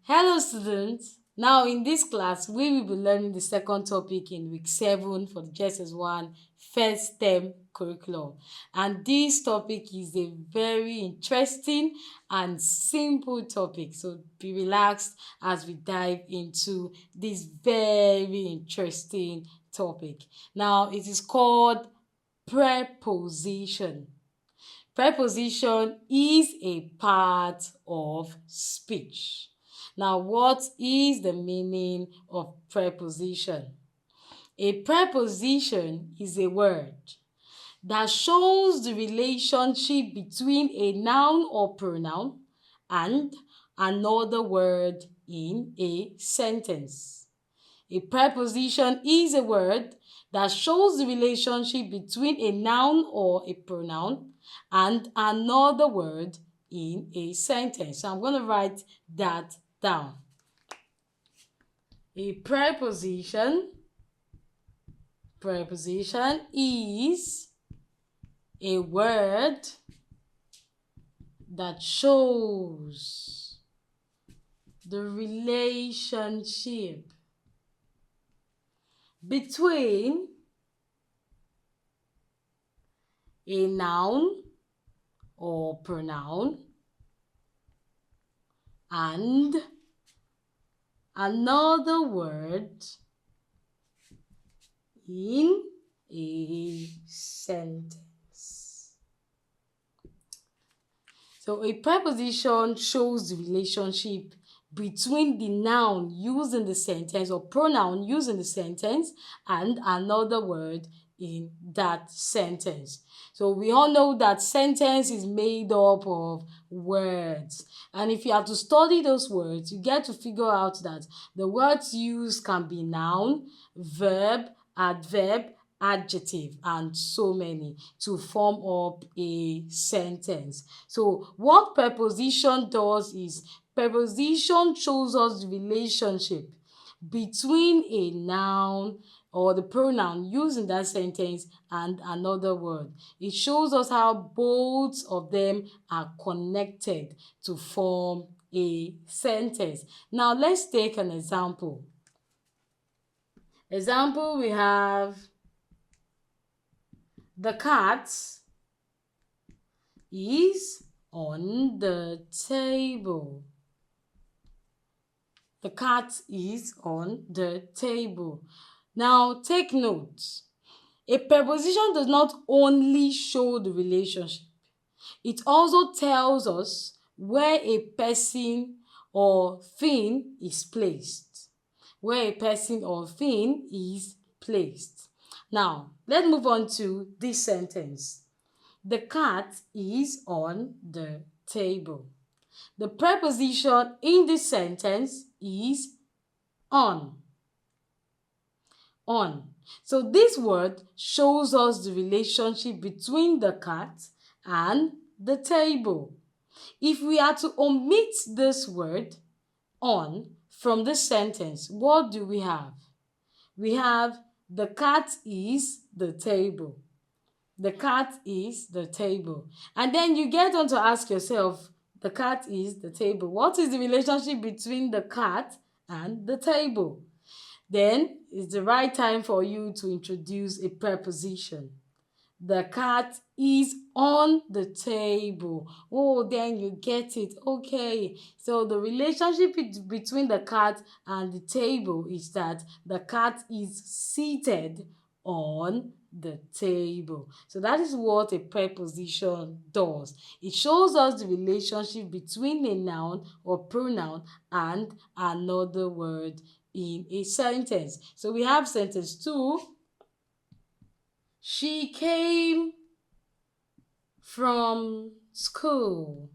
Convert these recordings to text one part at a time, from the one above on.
Hello students! Now in this class, we will be learning the second topic in week 7 for the JSS 1 first term curriculum. And this topic is a very interesting and simple topic. So be relaxed as we dive into this very interesting topic. Now it is called preposition. Preposition is a part of speech. Now, what is the meaning of preposition? A preposition is a word that shows the relationship between a noun or pronoun and another word in a sentence. A preposition is a word that shows the relationship between a noun or a pronoun and another word in a sentence. So I'm going to write that down. A preposition is a word that shows the relationship between a noun or pronoun and another word in a sentence. So a preposition shows the relationship between the noun used in the sentence or pronoun used in the sentence and another word in that sentence. So we all know that sentence is made up of words, and if you have to study those words, you get to figure out that the words used can be noun, verb, adverb, adjective, and so many to form up a sentence. So what preposition does is preposition shows us the relationship between a noun or the pronoun used in that sentence and another word. It shows us how both of them are connected to form a sentence. Now let's take an example. Example, we have the cat is on the table. The cat is on the table. Now take note. A preposition does not only show the relationship. It also tells us where a person or thing is placed. Where a person or thing is placed. Now, let's move on to this sentence. The cat is on the table. The preposition in this sentence is on. On. So this word shows us the relationship between the cat and the table. If we are to omit this word on from this sentence, what do we have? We have the cat is the table. The cat is the table. And then you get on to ask yourself, the cat is the table. What is the relationship between the cat and the table? Then it's the right time for you to introduce a preposition. The cat is on the table. Oh, then you get it. Okay. So the relationship between the cat and the table is that the cat is seated on the table. So that is what a preposition does. It shows us the relationship between a noun or pronoun and another word in a sentence. So we have sentence 2. She came from school.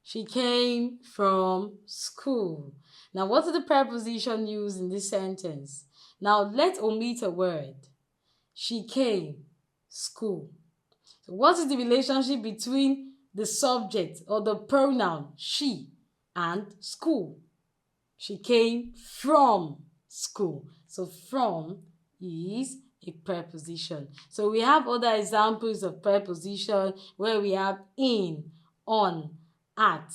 She came from school. Now, what is the preposition used in this sentence? Now, let's omit a word. She came, school. So what is the relationship between the subject or the pronoun she and school? She came from school. So from is a preposition. So we have other examples of preposition where we have in, on, at,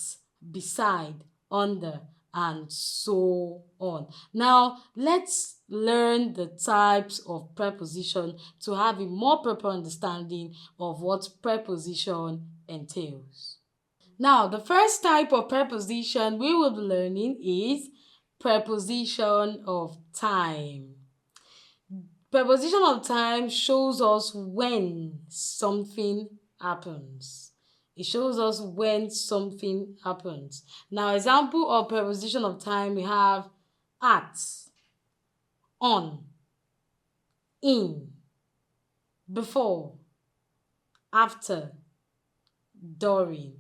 beside, under, and so on. Now, let's learn the types of preposition to have a more proper understanding of what preposition entails. Now, the first type of preposition we will be learning is preposition of time. Preposition of time shows us when something happens. It shows us when something happens. Now, example of preposition of time, we have at, on, in, before, after, during.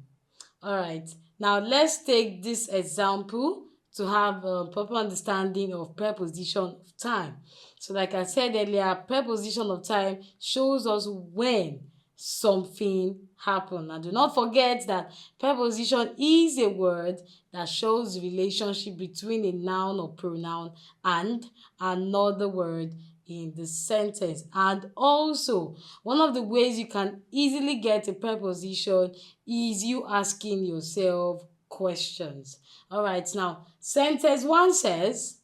Alright, now let's take this example to have a proper understanding of preposition of time. So like I said earlier, preposition of time shows us when something happened. And do not forget that preposition is a word that shows the relationship between a noun or pronoun and another word in the sentence. And also, one of the ways you can easily get a preposition is you asking yourself questions. All right, now sentence 1 says,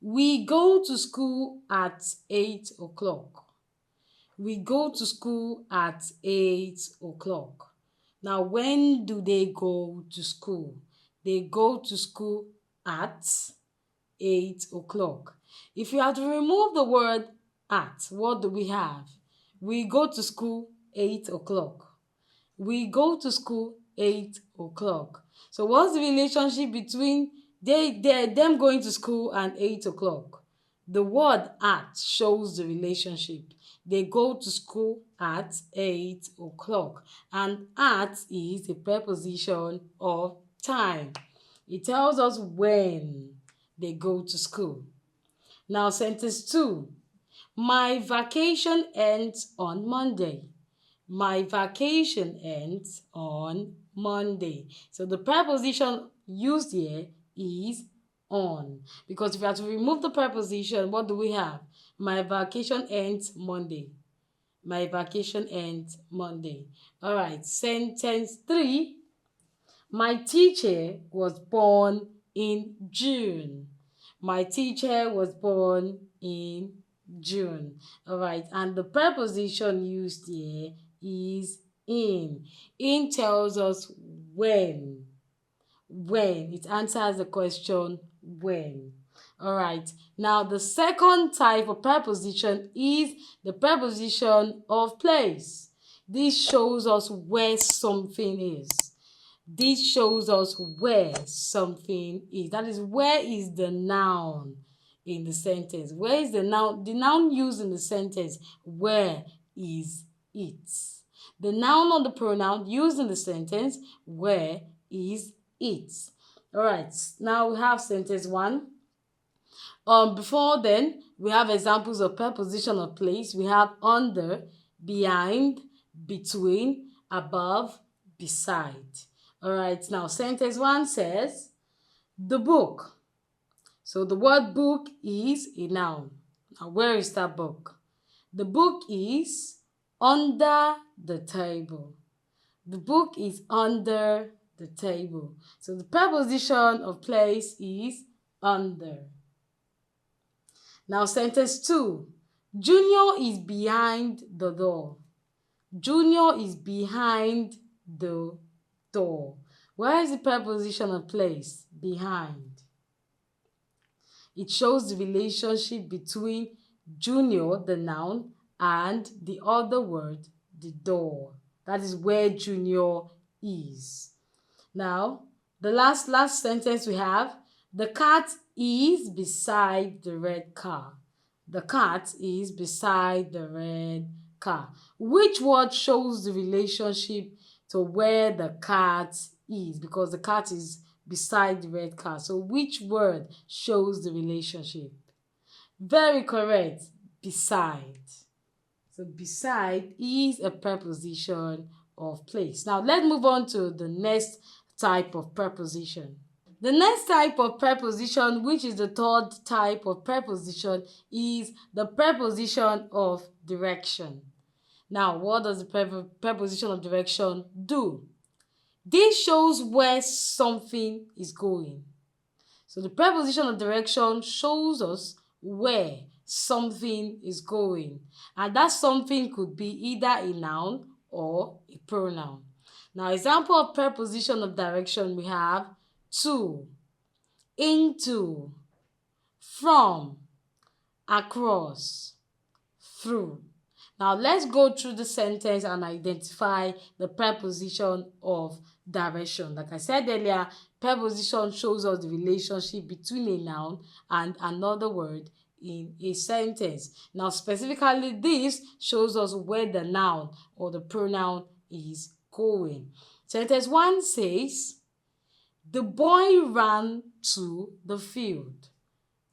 we go to school at 8 o'clock. We go to school at 8 o'clock. Now, when do they go to school? They go to school at 8 o'clock. If you have to remove the word at, what do we have? We go to school 8 o'clock. We go to school 8 o'clock. So what's the relationship between them going to school and 8 o'clock? The word at shows the relationship. They go to school at 8 o'clock. And at is a preposition of time. It tells us when they go to school. Now, sentence 2. My vacation ends on Monday. My vacation ends on Monday. So the preposition used here is on. Because if you have to remove the preposition, what do we have? My vacation ends Monday. My vacation ends Monday. All right, sentence 3. My teacher was born in June. My teacher was born in June. All right, and the preposition used here is in. In tells us when. When. It answers the question when. All right, now the second type of preposition is the preposition of place. This shows us where something is. This shows us where something is. That is, where is the noun in the sentence? Where is the noun? The noun used in the sentence, where is it? The noun or the pronoun used in the sentence, where is it? All right, now we have sentence 1. Before then, we have examples of preposition of place. We have under, behind, between, above, beside. All right, now sentence 1 says, the book. So the word book is a noun. Now, where is that book? The book is under the table. The book is under the table. So the preposition of place is under. Now, sentence 2. Junior is behind the door. Junior is behind the door. Where is the preposition of place? Behind. It shows the relationship between junior, the noun, and the other word, the door. That is where junior is. Now, the last sentence we have, the cat is beside the red car. The cat is beside the red car. Which word shows the relationship to where the cat is? Because the cat is beside the red car. So which word shows the relationship? Very correct. Beside. So beside is a preposition of place. Now let's move on to the next type of preposition. The next type of preposition, which is the third type of preposition, is the preposition of direction. Now, what does the preposition of direction do? This shows where something is going. So the preposition of direction shows us where something is going. And that something could be either a noun or a pronoun. Now, example of preposition of direction, we have to, into, from, across, through. Now let's go through the sentence and identify the preposition of direction. Like I said earlier, preposition shows us the relationship between a noun and another word in a sentence. Now specifically, this shows us where the noun or the pronoun is going. Sentence 1 says, the boy ran to the field.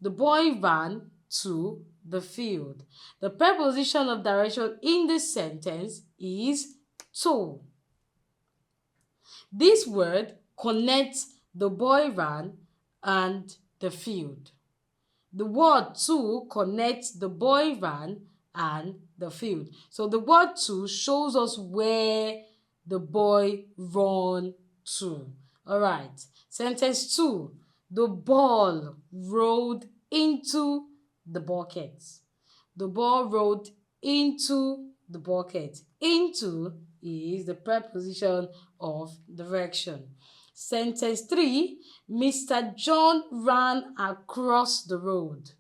The boy ran to the field. The preposition of direction in this sentence is to. This word connects the boy ran and the field. The word to connects the boy ran and the field. So the word to shows us where the boy ran to. Alright, sentence 2. The ball rolled into the bucket. The ball rolled into the bucket. Into is the preposition of direction. Sentence 3. Mr. John ran across the road.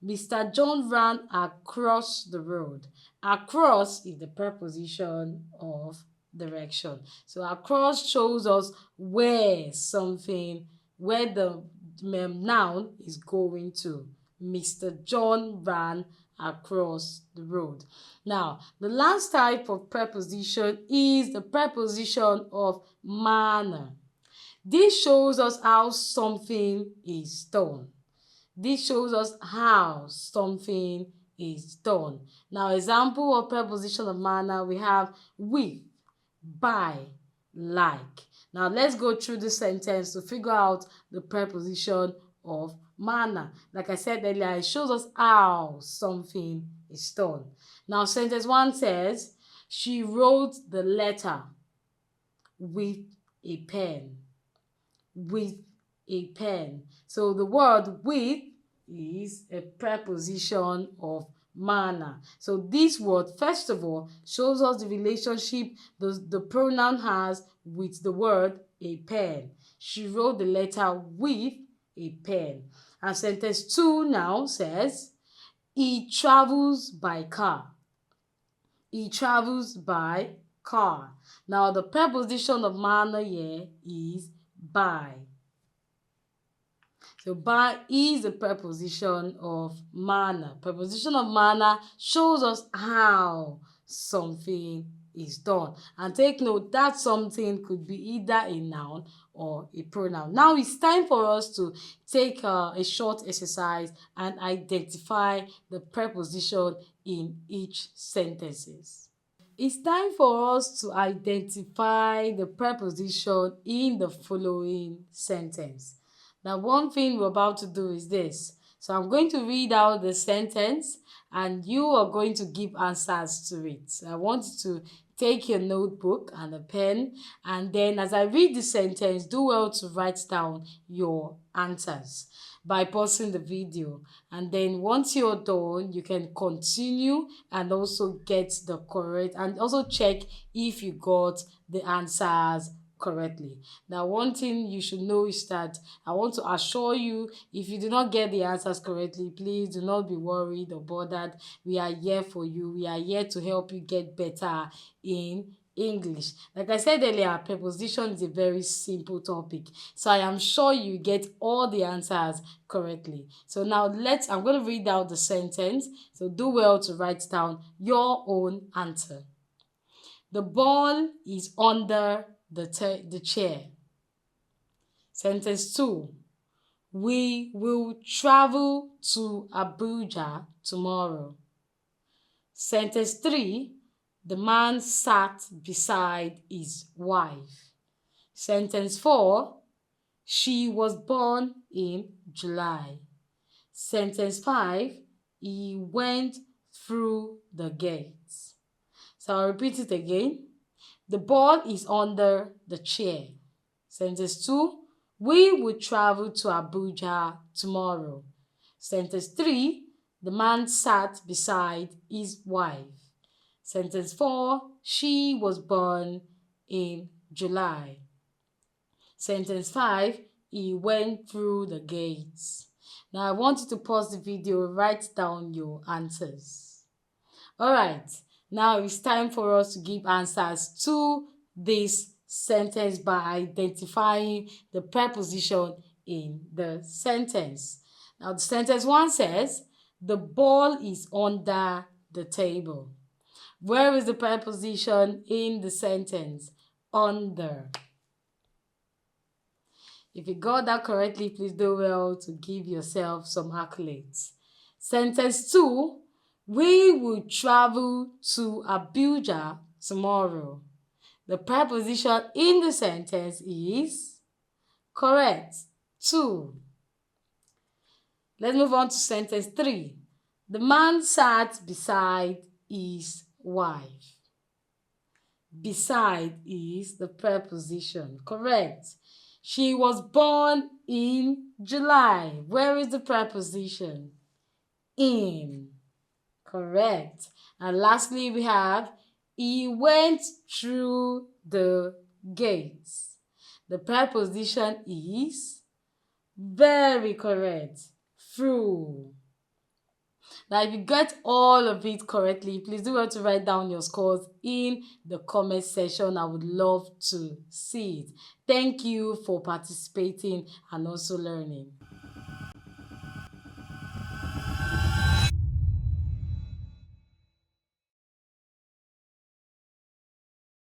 Mr. John ran across the road. Across is the preposition of direction. So across shows us where the noun is going to. Mr. John ran across the road. Now, the last type of preposition is the preposition of manner. This shows us how something is done. This shows us how something is done. Now, example of preposition of manner, we have with, by, like. Now, let's go through the sentence to figure out the preposition of manner. Like I said earlier, it shows us how something is done. Now, sentence 1 says, she wrote the letter with a pen. With a pen. So the word with is a preposition of manner. So this word, first of all, shows us the relationship the pronoun has with the word a pen. She wrote the letter with a pen. And sentence 2 now says, he travels by car. He travels by car. Now the preposition of manner here is by. So by is the preposition of manner. Preposition of manner shows us how something is done. And take note that something could be either a noun or a pronoun. Now it's time for us to take a short exercise and identify the preposition in each sentences. It's time for us to identify the preposition in the following sentence. Now, one thing we're about to do is this. So I'm going to read out the sentence and you are going to give answers to it. So I want you to take your notebook and a pen, and then as I read the sentence, do well to write down your answers by pausing the video. And then once you're done, you can continue and also get the correct, and also check if you got the answers correctly. Now, one thing you should know is that I want to assure you, if you do not get the answers correctly, please do not be worried or bothered. We are here for you. We are here to help you get better in English. Like I said earlier, preposition is a very simple topic, so I am sure you get all the answers correctly. So now I'm going to read out the sentence, so do well to write down your own answer. The ball is under the chair. Sentence 2. We will travel to Abuja tomorrow. Sentence 3. The man sat beside his wife. Sentence 4. She was born in July. Sentence 5. He went through the gates. So I'll repeat it again. The ball is under the chair. Sentence 2, we will travel to Abuja tomorrow. Sentence 3, the man sat beside his wife. Sentence 4, she was born in July. Sentence 5, he went through the gates. Now I want you to pause the video, write down your answers. Alright, now it's time for us to give answers to this sentence by identifying the preposition in the sentence. Now the sentence 1 says, the ball is under the table. Where is the preposition in the sentence? Under. If you got that correctly, please do well to give yourself some accolades. Sentence 2, we will travel to Abuja tomorrow. The preposition in the sentence is correct, to. Let's move on to sentence 3. The man sat beside his wife. Beside is the preposition, correct. She was born in July. Where is the preposition? In. Correct. And lastly, we have he went through the gates. The preposition is very correct. Through. Now, if you get all of it correctly, please do well to write down your scores in the comment section. I would love to see it. Thank you for participating and also learning.